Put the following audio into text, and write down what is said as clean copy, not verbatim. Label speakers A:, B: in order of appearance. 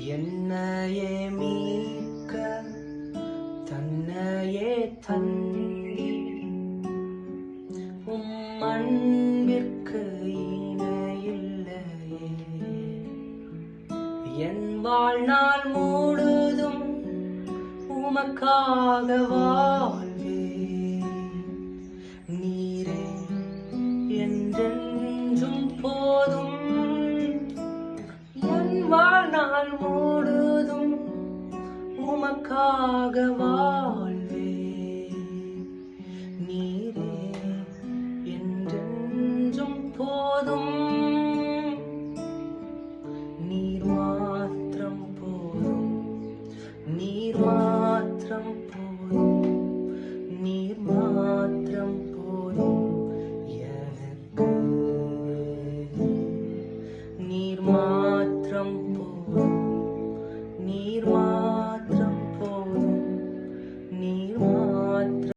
A: என்னையே மீட்க தன்னையே தந்தி அன்பிற்கு இணையில்லையே. என் வாழ்நாள் முழுதும் உமக்காக வாழ்வே. நீரே என்றென்றும் போதும். என் வாழ்நாள் முழுதும் உமக்காக வாழ்வே. நீரே என்றென்றும் போதும். நீர் மாத்திரம் போதும். நீர்